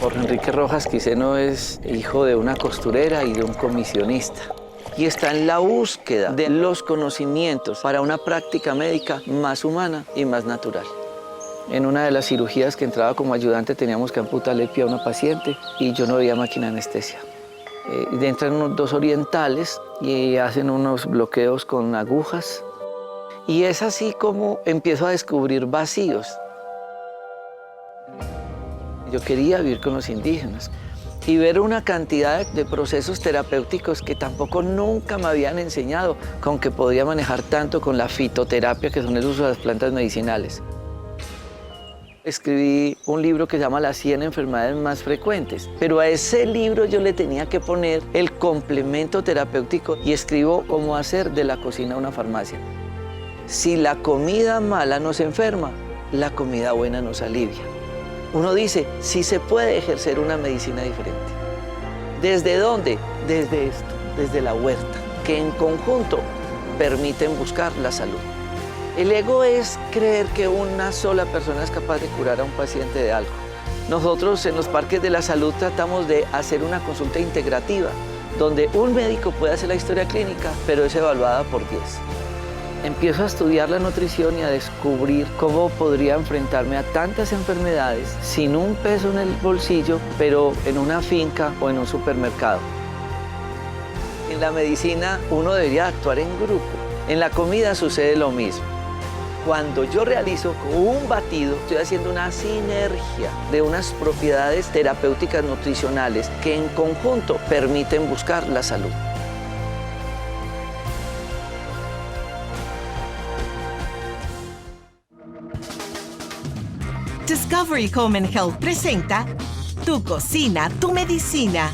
Jorge Enrique Rojas Quiseno es hijo de una costurera y de un comisionista. Y está en la búsqueda de los conocimientos para una práctica médica más humana y más natural. En una de las cirugías que entraba como ayudante teníamos que amputarle el pie a una paciente y yo no veía máquina de anestesia. Entran unos dos orientales y hacen unos bloqueos con agujas. Y es así como empiezo a descubrir vacíos. Yo quería vivir con los indígenas y ver una cantidad de procesos terapéuticos que tampoco nunca me habían enseñado, con que podía manejar tanto con la fitoterapia, que son el uso de las plantas medicinales. Escribí un libro que se llama Las 100 enfermedades más frecuentes, pero a ese libro yo le tenía que poner el complemento terapéutico y escribo cómo hacer de la cocina una farmacia. Si la comida mala nos enferma, la comida buena nos alivia. Uno dice, sí se puede ejercer una medicina diferente. ¿Desde dónde? Desde esto, desde la huerta, que en conjunto permiten buscar la salud. El ego es creer que una sola persona es capaz de curar a un paciente de algo. Nosotros en los parques de la salud tratamos de hacer una consulta integrativa, donde un médico puede hacer la historia clínica, pero es evaluada por 10. Empiezo a estudiar la nutrición y a descubrir cómo podría enfrentarme a tantas enfermedades sin un peso en el bolsillo, pero en una finca o en un supermercado. En la medicina uno debería actuar en grupo. En la comida sucede lo mismo. Cuando yo realizo un batido, estoy haciendo una sinergia de unas propiedades terapéuticas nutricionales que en conjunto permiten buscar la salud. Discovery Home and Health presenta Tu cocina, tu medicina.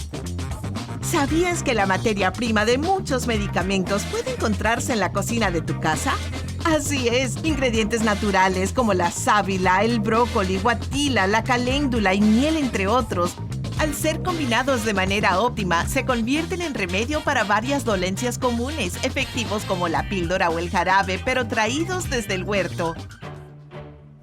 ¿Sabías que la materia prima de muchos medicamentos puede encontrarse en la cocina de tu casa? Así es, ingredientes naturales como la sábila, el brócoli, guatila, la caléndula y miel, entre otros. Al ser combinados de manera óptima, se convierten en remedio para varias dolencias comunes, efectivos como la píldora o el jarabe, pero traídos desde el huerto.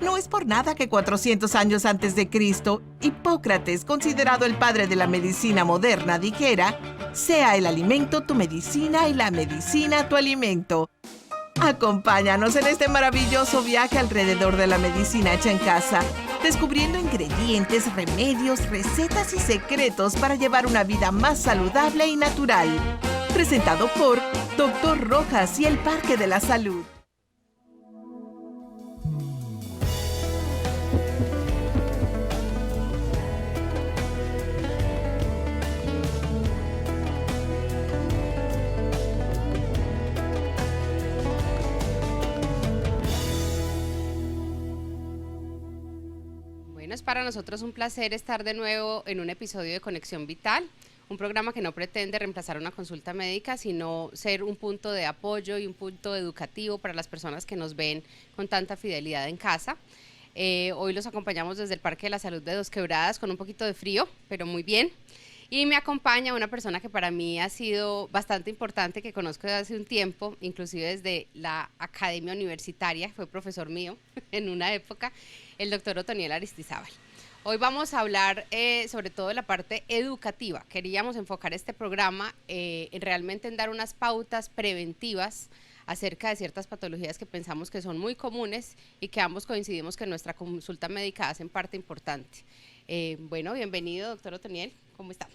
No es por nada que 400 años antes de Cristo, Hipócrates, considerado el padre de la medicina moderna, dijera: sea el alimento tu medicina y la medicina tu alimento. Acompáñanos en este maravilloso viaje alrededor de la medicina hecha en casa, descubriendo ingredientes, remedios, recetas y secretos para llevar una vida más saludable y natural. Presentado por Dr. Rojas y el Parque de la Salud. Es para nosotros un placer estar de nuevo en un episodio de Conexión Vital, un programa que no pretende reemplazar una consulta médica, sino ser un punto de apoyo y un punto educativo para las personas que nos ven con tanta fidelidad en casa. Hoy los acompañamos desde el Parque de la Salud de Dos Quebradas con un poquito de frío, pero muy bien. Y me acompaña una persona que para mí ha sido bastante importante, que conozco desde hace un tiempo, inclusive desde la academia universitaria, fue profesor mío en una época, el doctor Otoniel Aristizábal. Hoy vamos a hablar sobre todo de la parte educativa. Queríamos enfocar este programa realmente en dar unas pautas preventivas acerca de ciertas patologías que pensamos que son muy comunes y que ambos coincidimos que en nuestra consulta médica hacen parte importante. Bueno, bienvenido, doctor Otoniel. ¿Cómo está?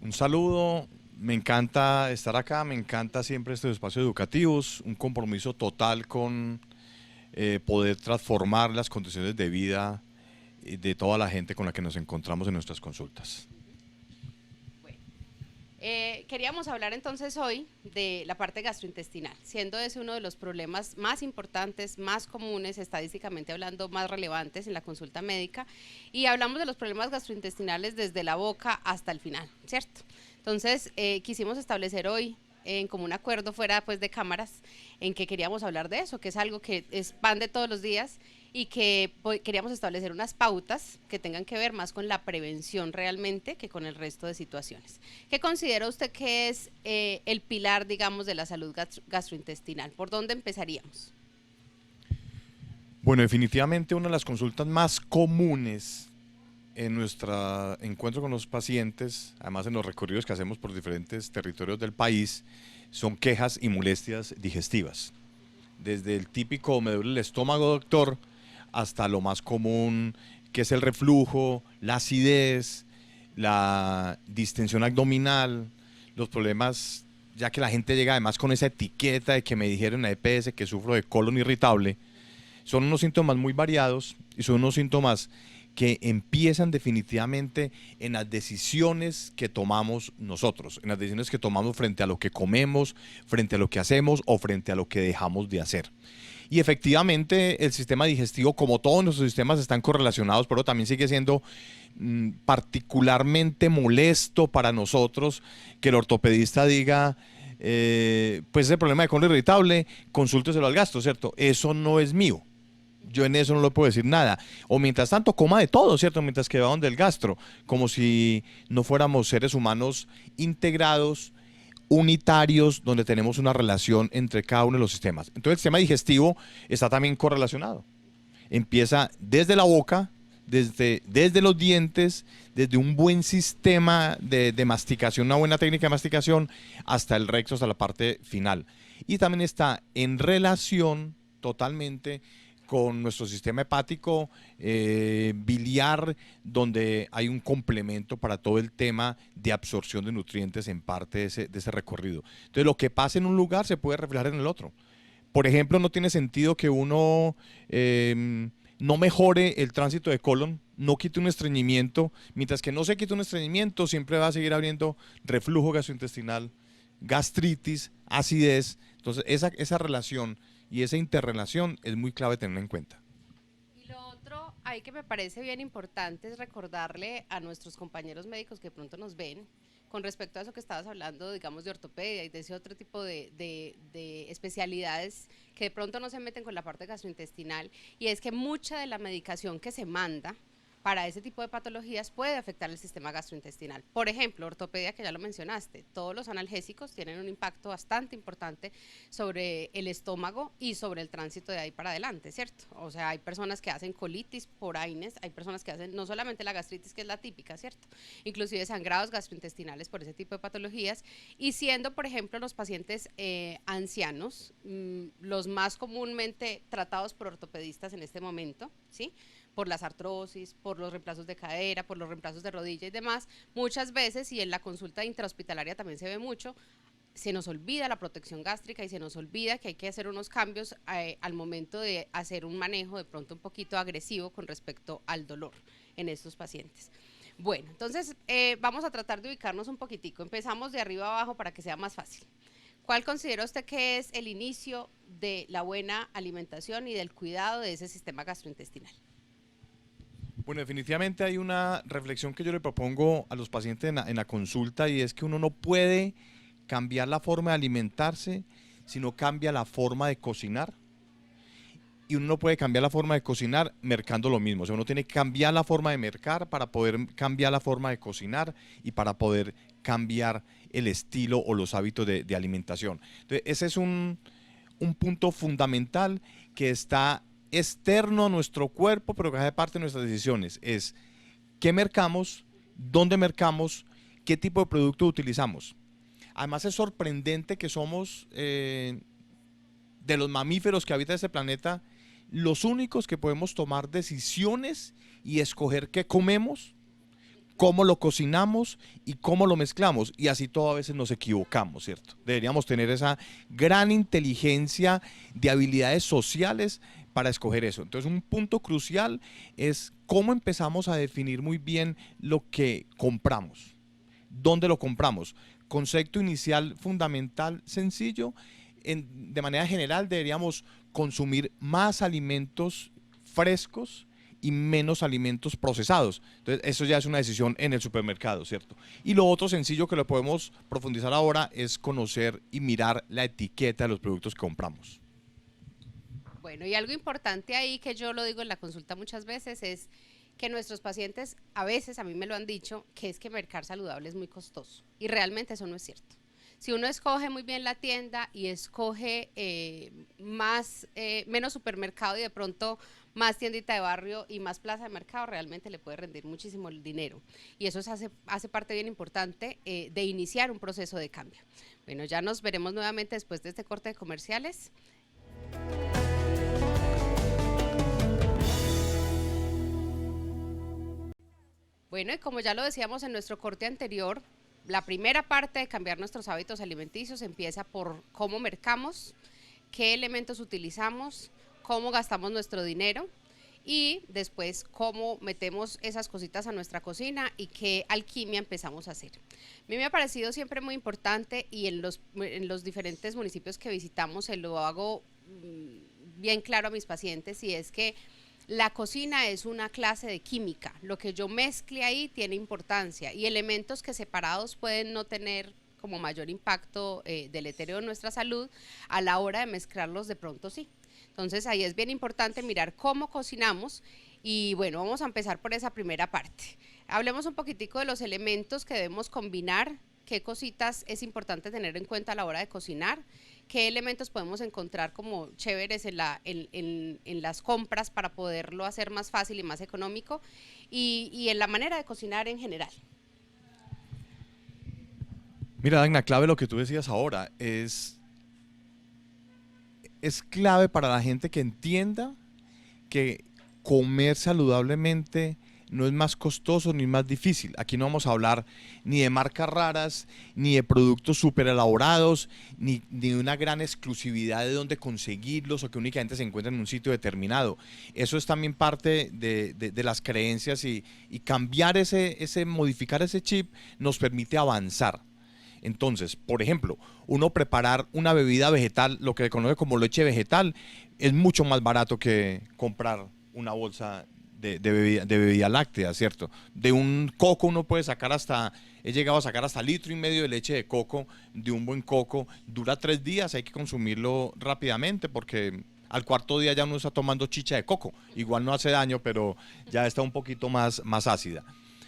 Un saludo, me encanta estar acá, me encanta siempre estos espacios educativos, un compromiso total con poder transformar las condiciones de vida de toda la gente con la que nos encontramos en nuestras consultas. Queríamos hablar entonces hoy de la parte gastrointestinal, siendo ese uno de los problemas más importantes, más comunes, estadísticamente hablando, más relevantes en la consulta médica, y hablamos de los problemas gastrointestinales desde la boca hasta el final, ¿cierto? Entonces, quisimos establecer hoy en común acuerdo, fuera pues de cámaras, en que queríamos hablar de eso, que es algo que es pan de todos los días, y que queríamos establecer unas pautas que tengan que ver más con la prevención realmente que con el resto de situaciones. ¿Qué considera usted que es el pilar, digamos, de la salud gastrointestinal? ¿Por dónde empezaríamos? Bueno, definitivamente una de las consultas más comunes en nuestro encuentro con los pacientes, además en los recorridos que hacemos por diferentes territorios del país, son quejas y molestias digestivas. Desde el típico me duele el estómago, doctor, hasta lo más común que es el reflujo, la acidez, la distensión abdominal, los problemas, ya que la gente llega además con esa etiqueta de que me dijeron en la EPS que sufro de colon irritable. Son unos síntomas muy variados y son unos síntomas que empiezan definitivamente en las decisiones que tomamos nosotros, en las decisiones que tomamos frente a lo que comemos, frente a lo que hacemos o frente a lo que dejamos de hacer. Y efectivamente el sistema digestivo, como todos nuestros sistemas, están correlacionados, pero también sigue siendo particularmente molesto para nosotros que el ortopedista diga, pues ese problema de colon irritable, consúlteselo al gastro, ¿cierto? Eso no es mío. Yo en eso no le puedo decir nada. O mientras tanto, coma de todo, ¿cierto? Mientras que va donde el gastro, como si no fuéramos seres humanos integrados, unitarios, donde tenemos una relación entre cada uno de los sistemas. Entonces el sistema digestivo está también correlacionado. Empieza desde la boca, desde los dientes, desde un buen sistema de masticación, una buena técnica de masticación, hasta el recto, hasta la parte final. Y también está en relación totalmente con nuestro sistema hepático biliar, donde hay un complemento para todo el tema de absorción de nutrientes en parte de ese recorrido. Entonces, lo que pasa en un lugar se puede reflejar en el otro. Por ejemplo, no tiene sentido que uno no mejore el tránsito de colon, no quite un estreñimiento, mientras que no se quite un estreñimiento, siempre va a seguir habiendo reflujo gastrointestinal, gastritis, acidez. Entonces, esa relación y esa interrelación es muy clave tenerla en cuenta. Y lo otro ahí que me parece bien importante es recordarle a nuestros compañeros médicos que de pronto nos ven, con respecto a eso que estabas hablando, digamos, de ortopedia y de ese otro tipo de especialidades que de pronto no se meten con la parte gastrointestinal, y es que mucha de la medicación que se manda para ese tipo de patologías puede afectar el sistema gastrointestinal. Por ejemplo, ortopedia, que ya lo mencionaste, todos los analgésicos tienen un impacto bastante importante sobre el estómago y sobre el tránsito de ahí para adelante, ¿cierto? O sea, hay personas que hacen colitis por AINES, hay personas que hacen no solamente la gastritis, que es la típica, ¿cierto? Inclusive sangrados gastrointestinales por ese tipo de patologías, y siendo, por ejemplo, los pacientes ancianos, los más comúnmente tratados por ortopedistas en este momento, ¿sí?, por las artrosis, por los reemplazos de cadera, por los reemplazos de rodilla y demás, muchas veces, y en la consulta intrahospitalaria también se ve mucho, se nos olvida la protección gástrica y se nos olvida que hay que hacer unos cambios al momento de hacer un manejo de pronto un poquito agresivo con respecto al dolor en estos pacientes. Bueno, entonces vamos a tratar de ubicarnos un poquitico. Empezamos de arriba abajo para que sea más fácil. ¿Cuál considera usted que es el inicio de la buena alimentación y del cuidado de ese sistema gastrointestinal? Bueno, definitivamente hay una reflexión que yo le propongo a los pacientes en la consulta, y es que uno no puede cambiar la forma de alimentarse, sino cambia la forma de cocinar. Y uno no puede cambiar la forma de cocinar mercando lo mismo. O sea, uno tiene que cambiar la forma de mercar para poder cambiar la forma de cocinar y para poder cambiar el estilo o los hábitos de alimentación. Entonces, ese es un punto fundamental que está externo a nuestro cuerpo, pero que hace parte de nuestras decisiones. Es qué mercamos, dónde mercamos, qué tipo de producto utilizamos. Además, es sorprendente que somos de los mamíferos que habitan este planeta los únicos que podemos tomar decisiones y escoger qué comemos, cómo lo cocinamos y cómo lo mezclamos, y así todo a veces nos equivocamos, ¿cierto? Deberíamos tener esa gran inteligencia de habilidades sociales para escoger eso. Entonces, un punto crucial es cómo empezamos a definir muy bien lo que compramos, dónde lo compramos. Concepto inicial fundamental, sencillo. De manera general deberíamos consumir más alimentos frescos y menos alimentos procesados. Entonces, eso ya es una decisión en el supermercado, ¿cierto? Y lo otro sencillo que lo podemos profundizar ahora es conocer y mirar la etiqueta de los productos que compramos. Bueno, y algo importante ahí que yo lo digo en la consulta muchas veces es que nuestros pacientes, a veces a mí me lo han dicho, que es que mercar saludable es muy costoso, y realmente eso no es cierto. Si uno escoge muy bien la tienda y escoge menos supermercado y de pronto más tiendita de barrio y más plaza de mercado realmente le puede rendir muchísimo el dinero. Y eso hace parte bien importante de iniciar un proceso de cambio. Bueno, ya nos veremos nuevamente después de este corte de comerciales. Bueno, y como ya lo decíamos en nuestro corte anterior, la primera parte de cambiar nuestros hábitos alimenticios empieza por cómo mercamos, qué elementos utilizamos, cómo gastamos nuestro dinero y después cómo metemos esas cositas a nuestra cocina y qué alquimia empezamos a hacer. A mí me ha parecido siempre muy importante y en los diferentes municipios que visitamos se lo hago bien claro a mis pacientes, y es que la cocina es una clase de química. Lo que yo mezcle ahí tiene importancia y elementos que separados pueden no tener como mayor impacto deletérea en nuestra salud, a la hora de mezclarlos de pronto sí. Entonces ahí es bien importante mirar cómo cocinamos y bueno, vamos a empezar por esa primera parte. Hablemos un poquitico de los elementos que debemos combinar, qué cositas es importante tener en cuenta a la hora de cocinar, qué elementos podemos encontrar como chéveres en las compras para poderlo hacer más fácil y más económico, y en la manera de cocinar en general. Mira, Dagna, clave lo que tú decías ahora, es clave para la gente que entienda que comer saludablemente no es más costoso ni más difícil. Aquí no vamos a hablar ni de marcas raras, ni de productos súper elaborados, ni de una gran exclusividad de dónde conseguirlos o que únicamente se encuentran en un sitio determinado. Eso es también parte de las creencias, y cambiar modificar ese chip nos permite avanzar. Entonces, por ejemplo, uno preparar una bebida vegetal, lo que se conoce como leche vegetal, es mucho más barato que comprar una bolsa de bebida láctea, ¿cierto? De un coco uno puede sacar he llegado a sacar hasta 1,5 litros de leche de coco, de un buen coco. Dura 3 días, hay que consumirlo rápidamente porque al cuarto día ya uno está tomando chicha de coco. Igual no hace daño, pero ya está un poquito más ácida.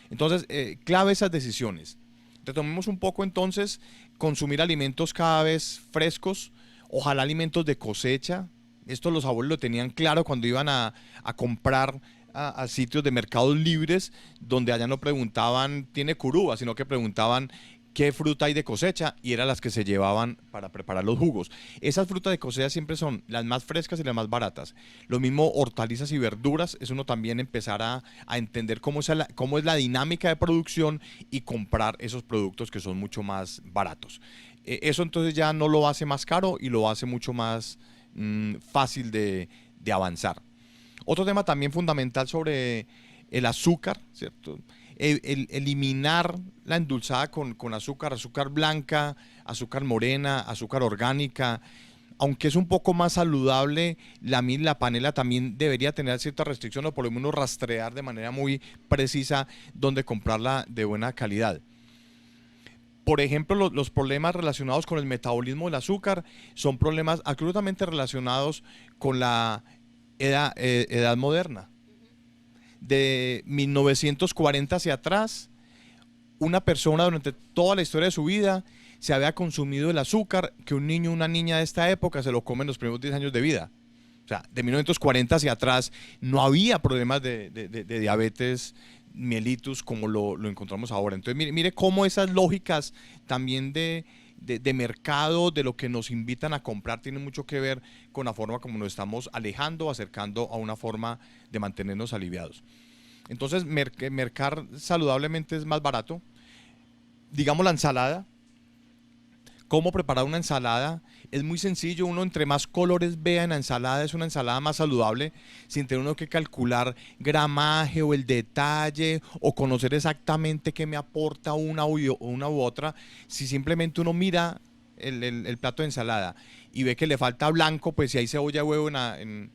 Entonces, clave esas decisiones. Retomemos un poco entonces, consumir alimentos cada vez frescos, ojalá alimentos de cosecha. Esto los abuelos lo tenían claro cuando iban a comprar a sitios de mercados libres, donde allá no preguntaban, ¿tiene curúa?, sino que preguntaban qué fruta hay de cosecha, y eran las que se llevaban para preparar los jugos. Esas frutas de cosecha siempre son las más frescas y las más baratas. Lo mismo hortalizas y verduras, es uno también empezar a entender cómo es la dinámica de producción y comprar esos productos que son mucho más baratos. Eso entonces ya no lo hace más caro y lo hace mucho más fácil de avanzar. Otro tema también fundamental sobre el azúcar, ¿cierto? Eliminar la endulzada con azúcar blanca, azúcar morena, azúcar orgánica. Aunque es un poco más saludable, la miel y la panela también debería tener cierta restricción, o por lo menos rastrear de manera muy precisa dónde comprarla de buena calidad. Por ejemplo, los problemas relacionados con el metabolismo del azúcar son problemas absolutamente relacionados con la edad moderna. De 1940 hacia atrás, una persona durante toda la historia de su vida se había consumido el azúcar que un niño o una niña de esta época se lo come en los primeros 10 años de vida. O sea, de 1940 hacia atrás no había problemas de diabetes mellitus como lo encontramos ahora. Entonces, mire cómo esas lógicas también de mercado, de lo que nos invitan a comprar, tiene mucho que ver con la forma como nos estamos alejando o acercando a una forma de mantenernos aliviados. Entonces, mercar saludablemente es más barato. Digamos, la ensalada. ¿Cómo preparar una ensalada? Es muy sencillo. Uno, entre más colores vea en la ensalada, es una ensalada más saludable, sin tener uno que calcular gramaje o el detalle o conocer exactamente qué me aporta una u otra. Si simplemente uno mira el plato de ensalada y ve que le falta blanco, pues si hay cebolla de huevo en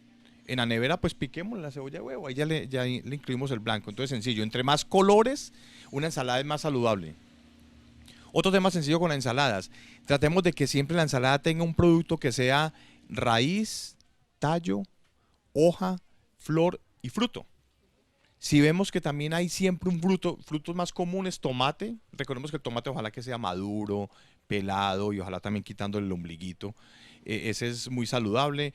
la nevera, pues piquemos la cebolla de huevo, ahí ya le incluimos el blanco. Entonces, sencillo, entre más colores, una ensalada es más saludable. Otro tema sencillo con las ensaladas: tratemos de que siempre la ensalada tenga un producto que sea raíz, tallo, hoja, flor y fruto. Si vemos que también hay siempre un frutos más comunes, tomate, recordemos que el tomate ojalá que sea maduro, pelado, y ojalá también quitándole el ombliguito. ese es muy saludable.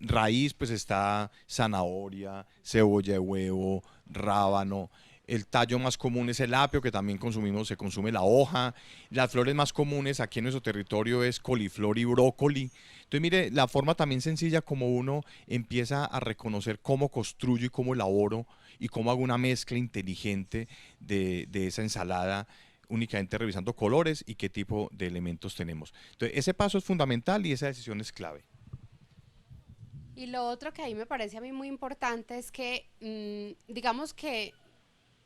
Raíz, pues está zanahoria, cebolla de huevo, rábano. El tallo más común es el apio, que también se consume la hoja. Las flores más comunes aquí en nuestro territorio es coliflor y brócoli. Entonces, mire, la forma también sencilla como uno empieza a reconocer cómo construyo y cómo elaboro y cómo hago una mezcla inteligente de esa ensalada, únicamente revisando colores y qué tipo de elementos tenemos. Entonces, ese paso es fundamental y esa decisión es clave. Y lo otro que ahí me parece a mí muy importante es que, digamos que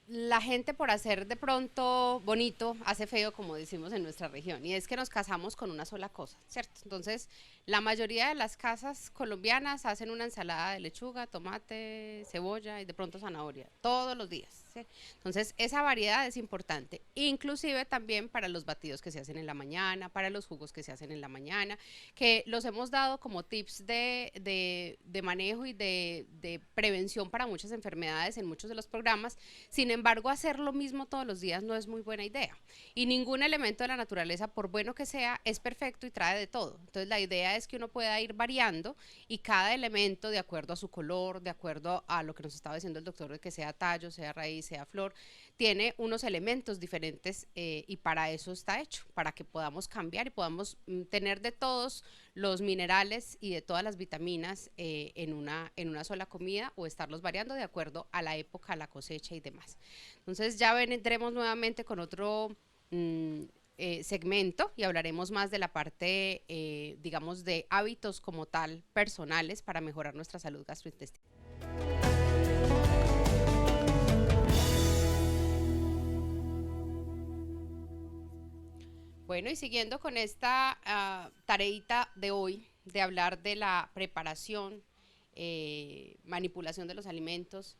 la gente por hacer de pronto bonito hace feo, como decimos en nuestra región, y es que nos casamos con una sola cosa, ¿cierto? Entonces, la mayoría de las casas colombianas hacen una ensalada de lechuga, tomate, cebolla y de pronto zanahoria, todos los días, ¿sí? Entonces, esa variedad es importante, inclusive también para los batidos que se hacen en la mañana, para los jugos que se hacen en la mañana, que los hemos dado como tips de manejo y de prevención para muchas enfermedades en muchos de los programas. Sin embargo, hacer lo mismo todos los días no es muy buena idea. Y ningún elemento de la naturaleza, por bueno que sea, es perfecto y trae de todo. Entonces, la idea es que uno pueda ir variando y cada elemento, de acuerdo a su color, de acuerdo a lo que nos estaba diciendo el doctor, de que sea tallo, sea raíz, sea flor, tiene unos elementos diferentes y para eso está hecho, para que podamos cambiar y podamos tener de todos los minerales y de todas las vitaminas en una sola comida o estarlos variando de acuerdo a la época, a la cosecha y demás. Entonces ya vendremos nuevamente con otro segmento y hablaremos más de la parte, digamos, de hábitos como tal personales para mejorar nuestra salud gastrointestinal. Bueno, y siguiendo con esta tareita de hoy, de hablar de la preparación, manipulación de los alimentos,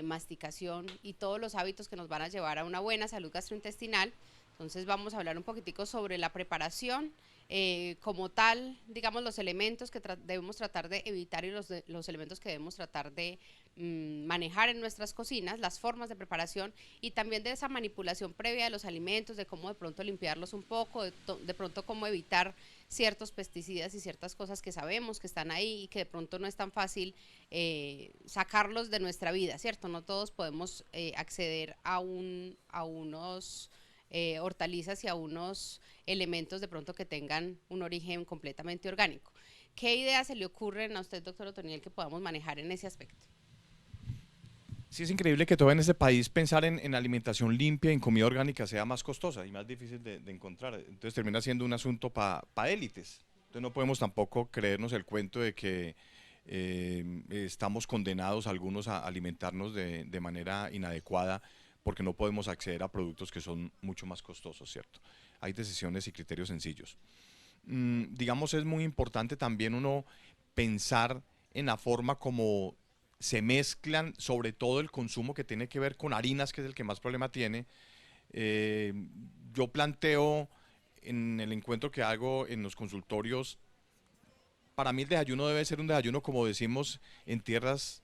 masticación y todos los hábitos que nos van a llevar a una buena salud gastrointestinal, entonces vamos a hablar un poquitico sobre la preparación, como tal, digamos, los elementos que debemos tratar de evitar y los elementos que debemos tratar de manejar en nuestras cocinas, las formas de preparación y también de esa manipulación previa de los alimentos, de cómo de pronto limpiarlos un poco, de pronto cómo evitar ciertos pesticidas y ciertas cosas que sabemos que están ahí y que de pronto no es tan fácil sacarlos de nuestra vida, ¿cierto? No todos podemos acceder a unos hortalizas y a unos elementos de pronto que tengan un origen completamente orgánico. ¿Qué ideas se le ocurren a usted, doctor Otoniel, que podamos manejar en ese aspecto? Sí, es increíble que todavía en este país pensar en alimentación limpia, en comida orgánica, sea más costosa y más difícil de encontrar. Entonces termina siendo un asunto para élites. Entonces no podemos tampoco creernos el cuento de que estamos condenados algunos a alimentarnos de manera inadecuada porque no podemos acceder a productos que son mucho más costosos, ¿cierto? Hay decisiones y criterios sencillos. Digamos, es muy importante también uno pensar en la forma como se mezclan, sobre todo el consumo que tiene que ver con harinas, que es el que más problema tiene. Yo planteo en el encuentro que hago en los consultorios, para mí el desayuno debe ser un desayuno, como decimos en tierras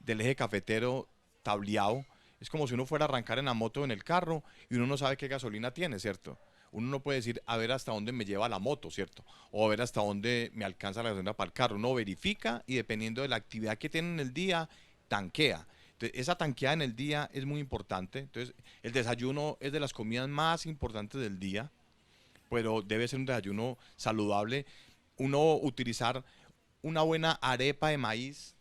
del eje cafetero, tableado. Es como si uno fuera a arrancar en la moto o en el carro y uno no sabe qué gasolina tiene, ¿cierto? Uno no puede decir a ver hasta dónde me lleva la moto, ¿cierto? O a ver hasta dónde me alcanza la gasolina para el carro. Uno verifica y dependiendo de la actividad que tiene en el día, tanquea. Entonces, esa tanqueada en el día es muy importante. Entonces, el desayuno es de las comidas más importantes del día, pero debe ser un desayuno saludable. Uno utilizar una buena arepa de maíz,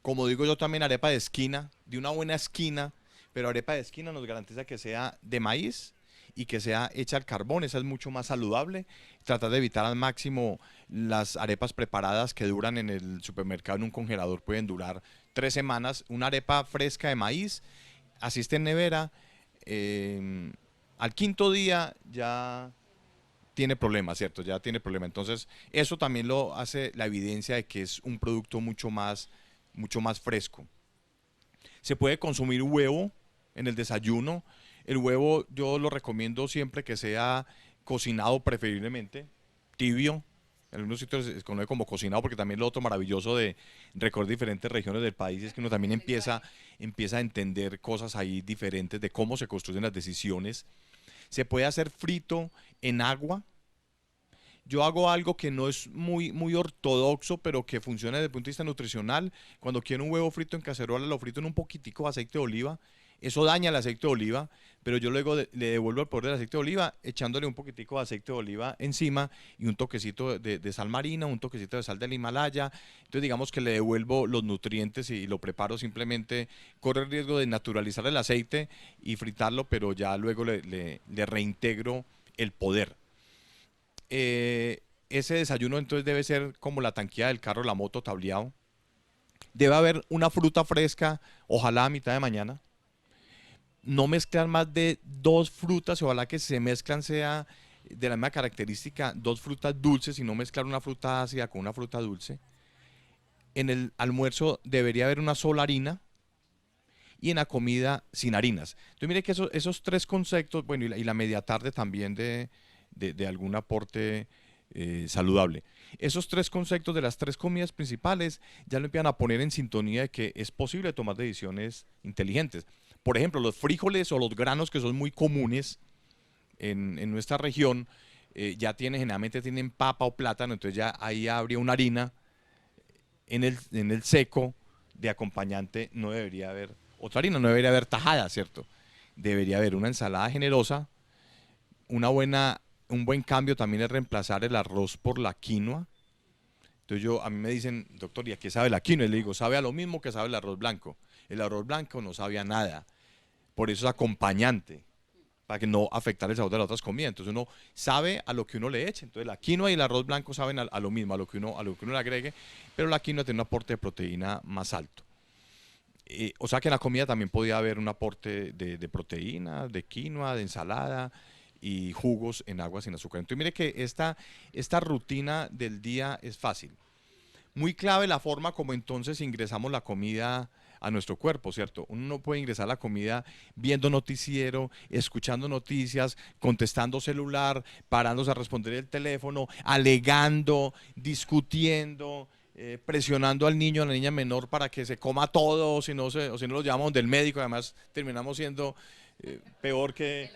como digo yo también arepa de esquina, de una buena esquina, pero arepa de esquina nos garantiza que sea de maíz y que sea hecha al carbón, esa es mucho más saludable. Tratar de evitar al máximo las arepas preparadas que duran en el supermercado en un congelador, pueden durar 3 semanas. Una arepa fresca de maíz, así esté en nevera, al quinto día ya tiene problemas, ¿cierto? Ya tiene problemas. Entonces, eso también lo hace la evidencia de que es un producto mucho más fresco. Se puede consumir huevo en el desayuno. El huevo yo lo recomiendo siempre que sea cocinado, preferiblemente tibio. En algunos sitios se conoce como cocinado, porque también lo otro maravilloso de recorrer diferentes regiones del país es que uno también empieza a entender cosas ahí diferentes de cómo se construyen las decisiones. Se puede hacer frito en agua yo hago algo que no es muy ortodoxo, pero que funciona desde el punto de vista nutricional. Cuando quiero un huevo frito en cacerola, lo frito en un poquitico de aceite de oliva. Eso daña el aceite de oliva, pero yo luego le devuelvo el poder del aceite de oliva echándole un poquitico de aceite de oliva encima y un toquecito de sal marina, un toquecito de sal del Himalaya. Entonces digamos que le devuelvo los nutrientes y lo preparo simplemente. Corre el riesgo de naturalizar el aceite y fritarlo, pero ya luego le reintegro el poder. Ese desayuno entonces debe ser como la tanquilla del carro, la moto tableado. Debe haber una fruta fresca, ojalá a mitad de mañana. No mezclar más de 2 frutas, ojalá que se mezclan sea de la misma característica, 2 frutas dulces y no mezclar una fruta ácida con una fruta dulce. En el almuerzo debería haber una sola harina y en la comida sin harinas. Entonces mire que esos 3 conceptos, bueno, y la media tarde también de algún aporte saludable. Esos 3 conceptos de las 3 comidas principales ya lo empiezan a poner en sintonía de que es posible tomar decisiones inteligentes. Por ejemplo, los frijoles o los granos que son muy comunes en nuestra región, generalmente tienen papa o plátano, entonces ya ahí habría una harina en el seco de acompañante, no debería haber otra harina, no debería haber tajada, ¿cierto? Debería haber una ensalada generosa, un buen cambio también es reemplazar el arroz por la quinoa. Entonces a mí me dicen, doctor, ¿y a qué sabe la quinoa? Y le digo, sabe a lo mismo que sabe el arroz blanco. El arroz blanco no sabe a nada, por eso es acompañante, para que no afectar el sabor de las otras comidas. Entonces uno sabe a lo que uno le eche. Entonces la quinoa y el arroz blanco saben a lo mismo, a lo que uno le agregue, pero la quinoa tiene un aporte de proteína más alto. O sea que en la comida también podía haber un aporte de proteína, de quinoa, de ensalada y jugos en agua sin azúcar. Entonces mire que esta rutina del día es fácil. Muy clave la forma como entonces ingresamos la comida a nuestro cuerpo, ¿cierto? Uno no puede ingresar la comida viendo noticiero, escuchando noticias, contestando celular, parándose a responder el teléfono, alegando, discutiendo, presionando al niño, a la niña menor para que se coma todo, o si no lo llevamos del médico, además terminamos siendo peor que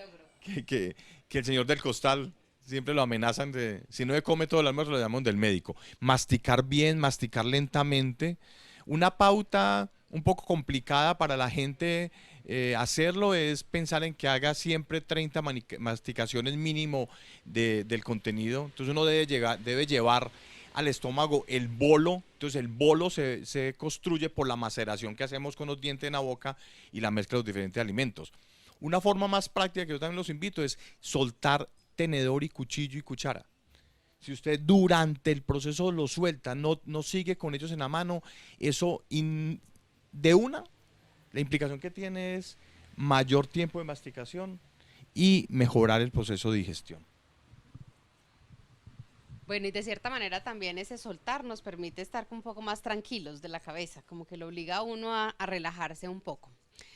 el señor del costal. Siempre lo amenazan si no se come todo el almuerzo, lo llamamos del médico. Masticar bien, masticar lentamente. Una pauta un poco complicada para la gente hacerlo es pensar en que haga siempre 30 masticaciones mínimo del contenido. Entonces uno debe llevar al estómago el bolo. Entonces el bolo se construye por la maceración que hacemos con los dientes en la boca y la mezcla de los diferentes alimentos. Una forma más práctica que yo también los invito es soltar tenedor y cuchillo y cuchara. Si usted durante el proceso lo suelta, no sigue con ellos en la mano, eso la implicación que tiene es mayor tiempo de masticación y mejorar el proceso de digestión. Bueno, y de cierta manera también ese soltar nos permite estar un poco más tranquilos de la cabeza, como que lo obliga a uno a relajarse un poco.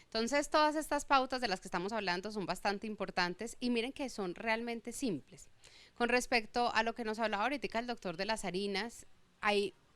Entonces, todas estas pautas de las que estamos hablando son bastante importantes y miren que son realmente simples. Con respecto a lo que nos hablaba ahorita el doctor de las harinas,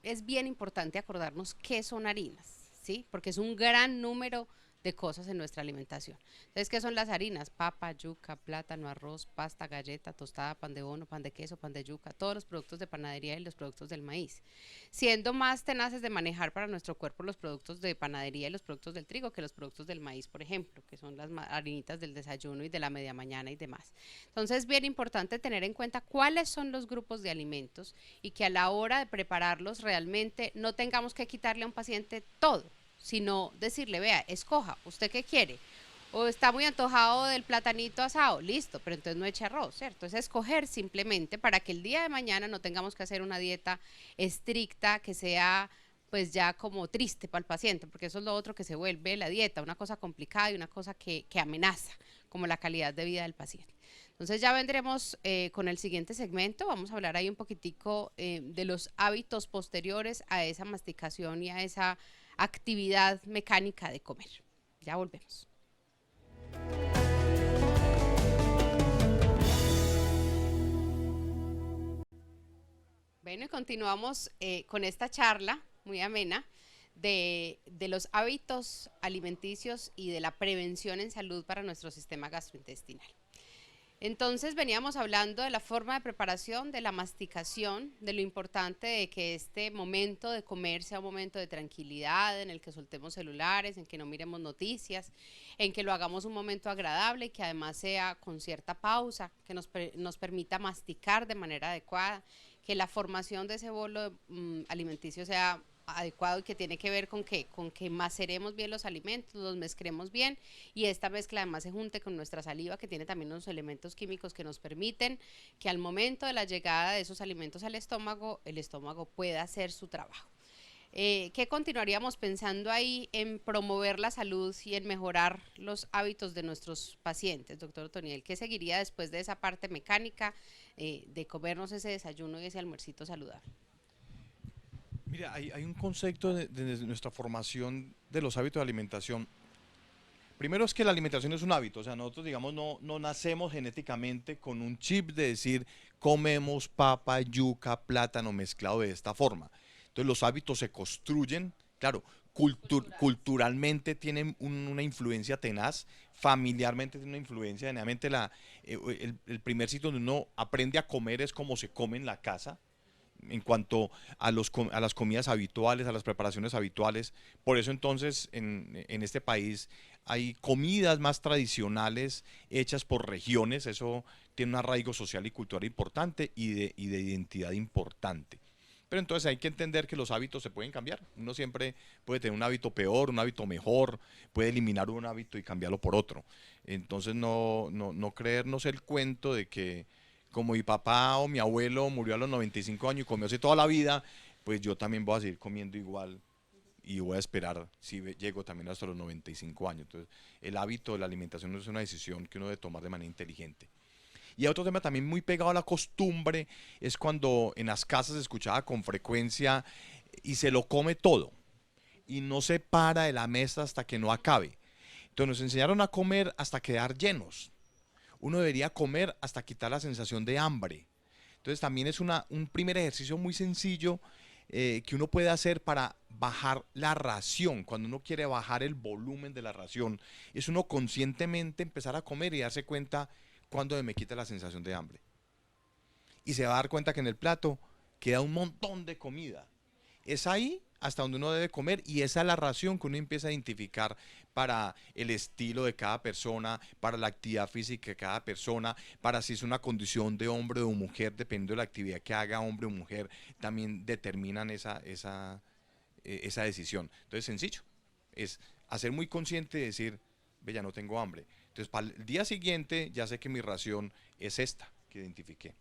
es bien importante acordarnos qué son harinas, ¿sí? Porque es un gran número de cosas en nuestra alimentación. Entonces, ¿qué son las harinas? Papa, yuca, plátano, arroz, pasta, galleta, tostada, pan de bono, pan de queso, pan de yuca, todos los productos de panadería y los productos del maíz. Siendo más tenaces de manejar para nuestro cuerpo los productos de panadería y los productos del trigo que los productos del maíz, por ejemplo, que son las harinitas del desayuno y de la media mañana y demás. Entonces, es bien importante tener en cuenta cuáles son los grupos de alimentos y que a la hora de prepararlos realmente no tengamos que quitarle a un paciente todo, sino decirle, vea, escoja, ¿usted qué quiere? O está muy antojado del platanito asado, listo, pero entonces no eche arroz, ¿cierto? Es escoger simplemente para que el día de mañana no tengamos que hacer una dieta estricta que sea pues ya como triste para el paciente, porque eso es lo otro que se vuelve la dieta, una cosa complicada y una cosa que amenaza como la calidad de vida del paciente. Entonces ya vendremos con el siguiente segmento, vamos a hablar ahí un poquitico de los hábitos posteriores a esa masticación y a esa actividad mecánica de comer. Ya volvemos. Bueno, y continuamos con esta charla muy amena de los hábitos alimenticios y de la prevención en salud para nuestro sistema gastrointestinal. Entonces veníamos hablando de la forma de preparación, de la masticación, de lo importante de que este momento de comer sea un momento de tranquilidad, en el que soltemos celulares, en que no miremos noticias, en que lo hagamos un momento agradable y que además sea con cierta pausa, que nos permita masticar de manera adecuada, que la formación de ese bolo alimenticio sea adecuado y que tiene que ver con que maceremos bien los alimentos, los mezclemos bien y esta mezcla además se junte con nuestra saliva que tiene también unos elementos químicos que nos permiten que al momento de la llegada de esos alimentos al estómago, el estómago pueda hacer su trabajo. ¿Qué continuaríamos pensando ahí en promover la salud y en mejorar los hábitos de nuestros pacientes, doctor Otoniel? ¿Qué seguiría después de esa parte mecánica de comernos ese desayuno y ese almuercito saludable? Mira, hay un concepto desde nuestra formación de los hábitos de alimentación. Primero es que la alimentación es un hábito, o sea, nosotros digamos no nacemos genéticamente con un chip de decir comemos papa, yuca, plátano mezclado de esta forma. Entonces los hábitos se construyen, claro, culturalmente tienen una influencia tenaz, familiarmente tienen una influencia, generalmente el primer sitio donde uno aprende a comer es como se come en la casa, en cuanto a las comidas habituales, a las preparaciones habituales. Por eso entonces en este país hay comidas más tradicionales hechas por regiones, eso tiene un arraigo social y cultural importante y de identidad importante. Pero entonces hay que entender que los hábitos se pueden cambiar. Uno siempre puede tener un hábito peor, un hábito mejor, puede eliminar un hábito y cambiarlo por otro. Entonces no creernos el cuento de que como mi papá o mi abuelo murió a los 95 años y comió así toda la vida, pues yo también voy a seguir comiendo igual y voy a esperar si llego también hasta los 95 años. Entonces, el hábito de la alimentación es una decisión que uno debe tomar de manera inteligente. Y otro tema también muy pegado a la costumbre es cuando en las casas se escuchaba con frecuencia y se lo come todo y no se para de la mesa hasta que no acabe. Entonces nos enseñaron a comer hasta quedar llenos. Uno debería comer hasta quitar la sensación de hambre. Entonces también es un primer ejercicio muy sencillo que uno puede hacer para bajar la ración. Cuando uno quiere bajar el volumen de la ración, es uno conscientemente empezar a comer y darse cuenta cuando me quita la sensación de hambre. Y se va a dar cuenta que en el plato queda un montón de comida. Es ahí hasta donde uno debe comer y esa es la ración que uno empieza a identificar para el estilo de cada persona, para la actividad física de cada persona, para si es una condición de hombre o mujer, dependiendo de la actividad que haga hombre o mujer, también determinan esa decisión. Entonces, sencillo, es hacer muy consciente de decir, ve, ya no tengo hambre. Entonces, para el día siguiente ya sé que mi ración es esta que identifiqué.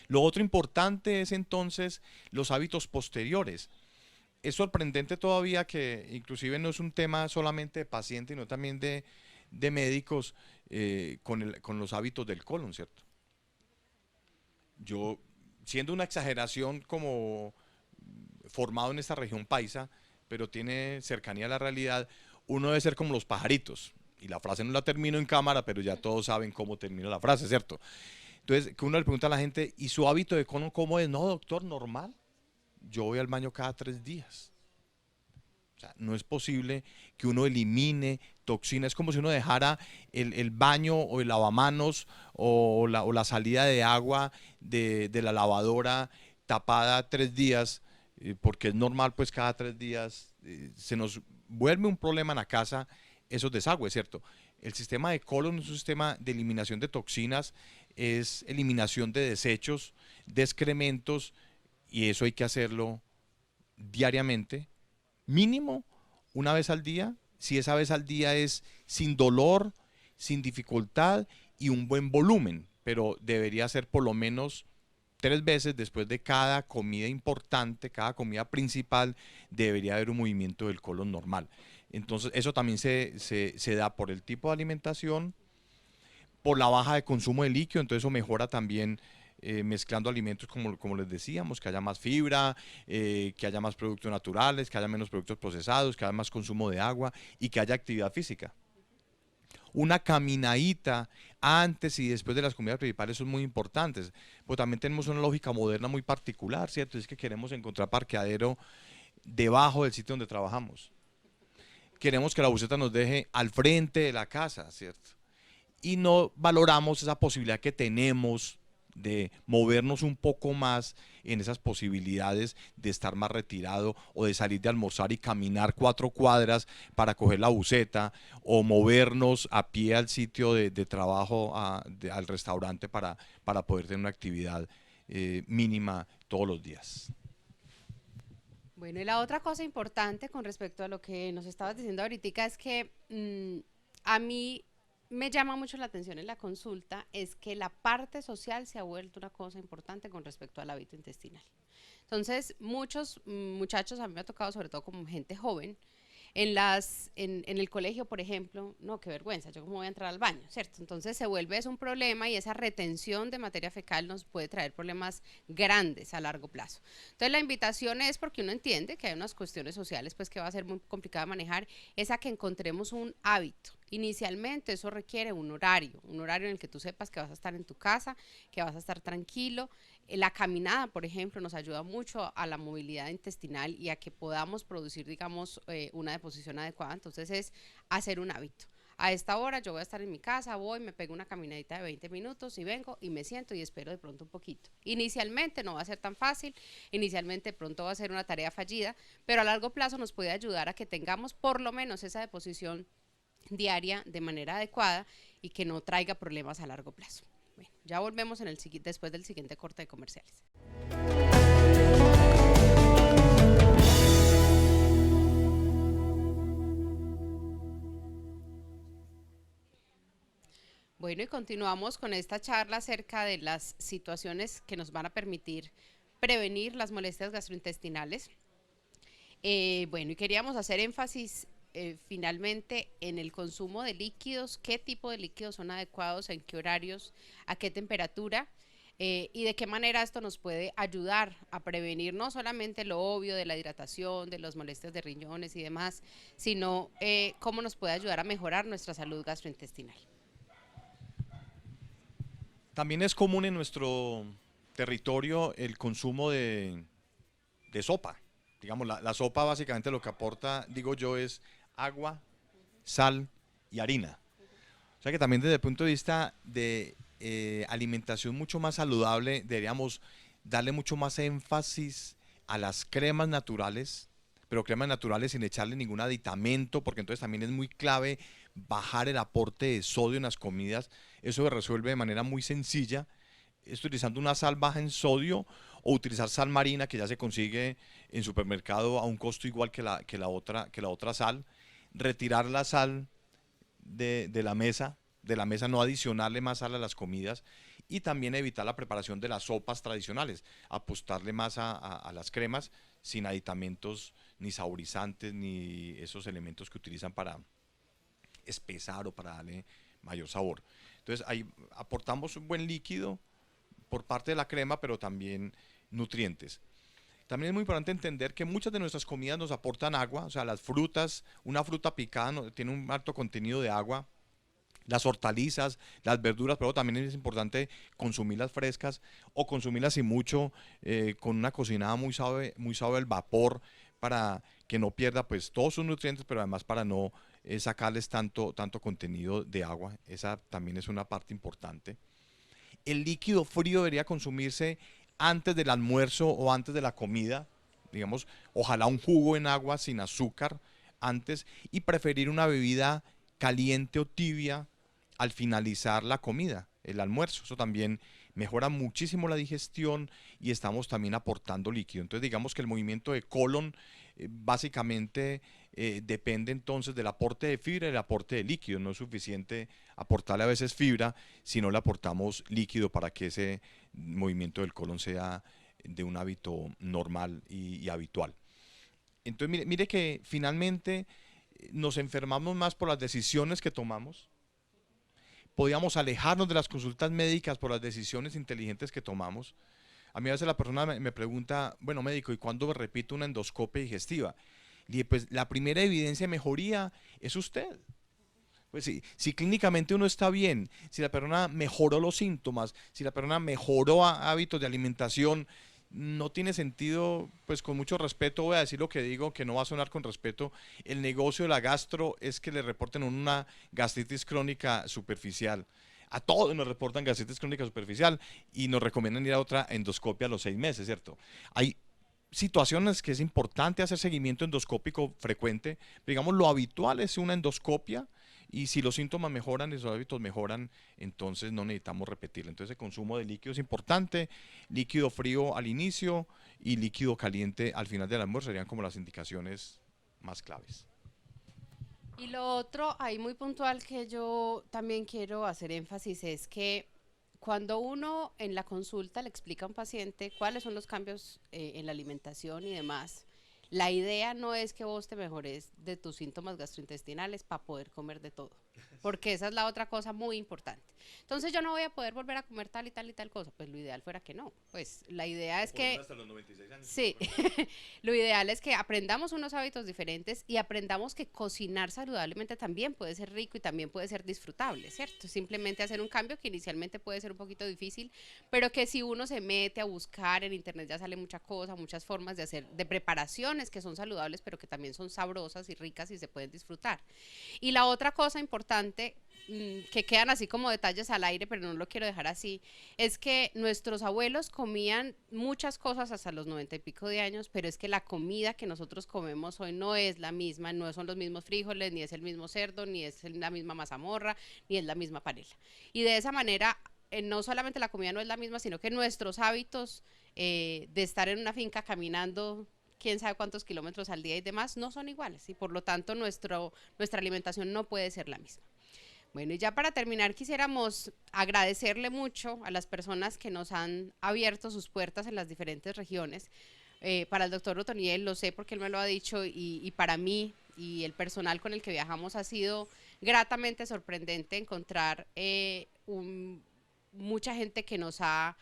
Lo otro importante es entonces los hábitos posteriores. Es sorprendente todavía que inclusive no es un tema solamente de pacientes, sino también de médicos con los hábitos del colon, ¿cierto? Yo, siendo una exageración como formado en esta región paisa, pero tiene cercanía a la realidad, uno debe ser como los pajaritos. Y la frase no la termino en cámara, pero ya todos saben cómo termina la frase, ¿cierto? Entonces, que uno le pregunta a la gente, ¿y su hábito de colon cómo es? No, doctor, normal. Yo voy al baño cada 3 días. O sea, no es posible que uno elimine toxinas. Es como si uno dejara el baño o el lavamanos o la salida de agua de la lavadora tapada 3 días, porque es normal, pues cada 3 días se nos vuelve un problema en la casa esos desagües, ¿cierto? El sistema de colon es un sistema de eliminación de toxinas, es eliminación de desechos, de excrementos, y eso hay que hacerlo diariamente, mínimo una vez al día. Si esa vez al día es sin dolor, sin dificultad y un buen volumen, pero debería ser por lo menos 3 veces después de cada comida importante, cada comida principal, debería haber un movimiento del colon normal. Entonces eso también se da por el tipo de alimentación, por la baja de consumo de líquido, entonces eso mejora también mezclando alimentos como les decíamos, que haya más fibra, que haya más productos naturales, que haya menos productos procesados, que haya más consumo de agua y que haya actividad física. Una caminadita antes y después de las comidas principales son muy importantes, pues también tenemos una lógica moderna muy particular, ¿cierto? Es que queremos encontrar parqueadero debajo del sitio donde trabajamos. Queremos que la buseta nos deje al frente de la casa, ¿cierto? y no valoramos esa posibilidad que tenemos de movernos un poco más en esas posibilidades de estar más retirado o de salir de almorzar y caminar 4 cuadras para coger la buseta o movernos a pie al sitio de trabajo, al restaurante para poder tener una actividad mínima todos los días. Bueno, y la otra cosa importante con respecto a lo que nos estabas diciendo ahorita es que a mí me llama mucho la atención en la consulta es que la parte social se ha vuelto una cosa importante con respecto al hábito intestinal. Entonces, muchos muchachos, a mí me ha tocado, sobre todo como gente joven, en el colegio, por ejemplo, no, qué vergüenza, yo cómo voy a entrar al baño, ¿cierto? Entonces se vuelve eso un problema y esa retención de materia fecal nos puede traer problemas grandes a largo plazo. Entonces la invitación es, porque uno entiende que hay unas cuestiones sociales pues que va a ser muy complicado de manejar, es a que encontremos un hábito. Inicialmente eso requiere un horario en el que tú sepas que vas a estar en tu casa, que vas a estar tranquilo. La caminada, por ejemplo, nos ayuda mucho a la movilidad intestinal y a que podamos producir, digamos, una deposición adecuada. Entonces es hacer un hábito. A esta hora yo voy a estar en mi casa, voy, me pego una caminadita de 20 minutos y vengo y me siento y espero de pronto un poquito. Inicialmente no va a ser tan fácil, inicialmente de pronto va a ser una tarea fallida, pero a largo plazo nos puede ayudar a que tengamos por lo menos esa deposición diaria de manera adecuada y que no traiga problemas a largo plazo. Bueno, ya volvemos después del siguiente corte de comerciales. Bueno, y continuamos con esta charla acerca de las situaciones que nos van a permitir prevenir las molestias gastrointestinales. Bueno, y queríamos hacer énfasis finalmente en el consumo de líquidos, qué tipo de líquidos son adecuados, en qué horarios, a qué temperatura y de qué manera esto nos puede ayudar a prevenir no solamente lo obvio de la hidratación, de las molestias de riñones y demás, sino cómo nos puede ayudar a mejorar nuestra salud gastrointestinal. También es común en nuestro territorio el consumo de sopa. Digamos, la sopa básicamente lo que aporta, digo yo, es agua, sal y harina. O sea que también desde el punto de vista de alimentación mucho más saludable, deberíamos darle mucho más énfasis a las cremas naturales, pero cremas naturales sin echarle ningún aditamento, porque entonces también es muy clave bajar el aporte de sodio en las comidas. Eso se resuelve de manera muy sencilla, es utilizando una sal baja en sodio o utilizar sal marina que ya se consigue en supermercado a un costo igual que la otra sal. Retirar la sal de la mesa, no adicionarle más sal a las comidas y también evitar la preparación de las sopas tradicionales, apostarle más a las cremas sin aditamentos ni saborizantes ni esos elementos que utilizan para espesar o para darle mayor sabor. Entonces ahí aportamos un buen líquido por parte de la crema, pero también nutrientes. También es muy importante entender que muchas de nuestras comidas nos aportan agua, o sea, las frutas, una fruta picada tiene un alto contenido de agua, las hortalizas, las verduras, pero también es importante consumirlas frescas o consumirlas sin mucho, con una cocinada muy suave al vapor, para que no pierda pues todos sus nutrientes, pero además para no sacarles tanto contenido de agua. Esa también es una parte importante. El líquido frío debería consumirse antes del almuerzo o antes de la comida, digamos, ojalá un jugo en agua sin azúcar antes, y preferir una bebida caliente o tibia al finalizar la comida, el almuerzo. Eso también mejora muchísimo la digestión y estamos también aportando líquido. Entonces digamos que el movimiento de colon básicamente depende entonces del aporte de fibra y el aporte de líquido. No es suficiente aportarle a veces fibra si no le aportamos líquido para que ese movimiento del colon sea de un hábito normal y habitual. Entonces mire que finalmente nos enfermamos más por las decisiones que tomamos. Podíamos alejarnos de las consultas médicas por las decisiones inteligentes que tomamos. A mí a veces la persona me pregunta, bueno, médico, ¿y cuándo me repito una endoscopia digestiva? Y dije, pues la primera evidencia de mejoría es usted. Pues si clínicamente uno está bien, si la persona mejoró los síntomas, si la persona mejoró hábitos de alimentación, no tiene sentido, pues con mucho respeto voy a decir lo que digo, que no va a sonar con respeto, el negocio de la gastro es que le reporten una gastritis crónica superficial. A todos nos reportan gastritis crónica superficial y nos recomiendan ir a otra endoscopia a los 6 meses, ¿cierto? Hay situaciones que es importante hacer seguimiento endoscópico frecuente. Digamos, lo habitual es una endoscopia y si los síntomas mejoran y los hábitos mejoran, entonces no necesitamos repetirlo. Entonces el consumo de líquido es importante, líquido frío al inicio y líquido caliente al final del almuerzo serían como las indicaciones más claves. Y lo otro, ahí muy puntual que yo también quiero hacer énfasis es que cuando uno en la consulta le explica a un paciente cuáles son los cambios en la alimentación y demás, la idea no es que vos te mejores de tus síntomas gastrointestinales para poder comer de todo, porque esa es la otra cosa muy importante. Entonces yo no voy a poder volver a comer tal y tal y tal cosa, pues lo ideal fuera que no. Pues la idea es que hasta los 96 años. sí, lo ideal es que aprendamos unos hábitos diferentes y aprendamos que cocinar saludablemente también puede ser rico y también puede ser disfrutable, ¿cierto? Simplemente hacer un cambio que inicialmente puede ser un poquito difícil, pero que si uno se mete a buscar en internet ya sale mucha cosa, muchas formas de hacer, de preparaciones que son saludables, pero que también son sabrosas y ricas y se pueden disfrutar. Y la otra cosa importante, que quedan así como detalles al aire, pero no lo quiero dejar así, es que nuestros abuelos comían muchas cosas hasta los 90 y pico de años, pero es que la comida que nosotros comemos hoy no es la misma, no son los mismos frijoles, ni es el mismo cerdo, ni es la misma mazamorra, ni es la misma panela. Y de esa manera, no solamente la comida no es la misma, sino que nuestros hábitos de estar en una finca caminando quién sabe cuántos kilómetros al día y demás, no son iguales, y por lo tanto nuestra alimentación no puede ser la misma. Bueno, y ya para terminar quisiéramos agradecerle mucho a las personas que nos han abierto sus puertas en las diferentes regiones. Para el doctor Otoniel, lo sé porque él me lo ha dicho, y para mí y el personal con el que viajamos ha sido gratamente sorprendente encontrar mucha gente que nos ha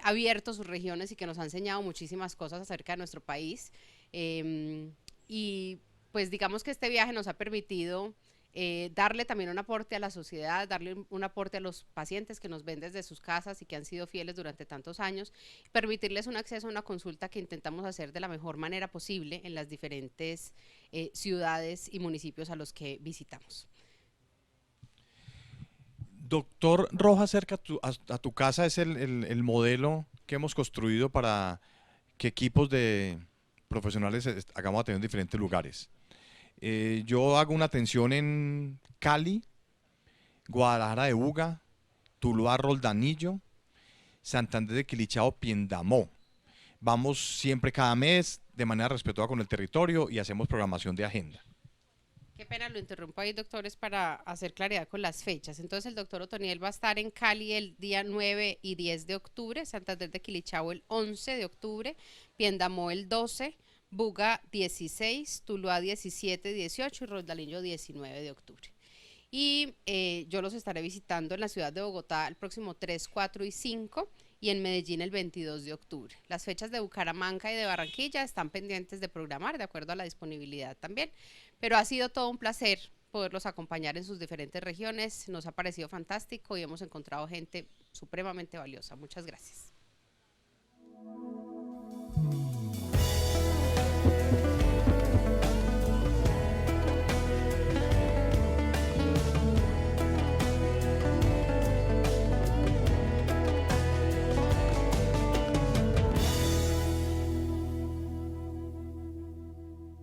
abierto sus regiones y que nos ha enseñado muchísimas cosas acerca de nuestro país. Y pues digamos que este viaje nos ha permitido darle también un aporte a la sociedad, darle un aporte a los pacientes que nos ven desde sus casas y que han sido fieles durante tantos años, permitirles un acceso a una consulta que intentamos hacer de la mejor manera posible en las diferentes ciudades y municipios a los que visitamos. Doctor Rojas, cerca a tu casa es el modelo que hemos construido para que equipos de profesionales hagamos atención en diferentes lugares. Yo hago una atención en Cali, Guadalajara de Buga, Tuluá, Roldanillo, Santander de Quilichao, Piendamó. Vamos siempre cada mes de manera respetuosa con el territorio y hacemos programación de agenda. Qué pena, lo interrumpo ahí, doctores, para hacer claridad con las fechas. Entonces, el doctor Otoniel va a estar en Cali el día 9 y 10 de octubre, Santander de Quilichao el 11 de octubre, Piendamó el 12, Buga 16, Tuluá 17, 18 y Roldanillo 19 de octubre. Y yo los estaré visitando en la ciudad de Bogotá el próximo 3, 4 y 5 y en Medellín el 22 de octubre. Las fechas de Bucaramanga y de Barranquilla están pendientes de programar de acuerdo a la disponibilidad también, pero ha sido todo un placer poderlos acompañar en sus diferentes regiones, nos ha parecido fantástico y hemos encontrado gente supremamente valiosa. Muchas gracias.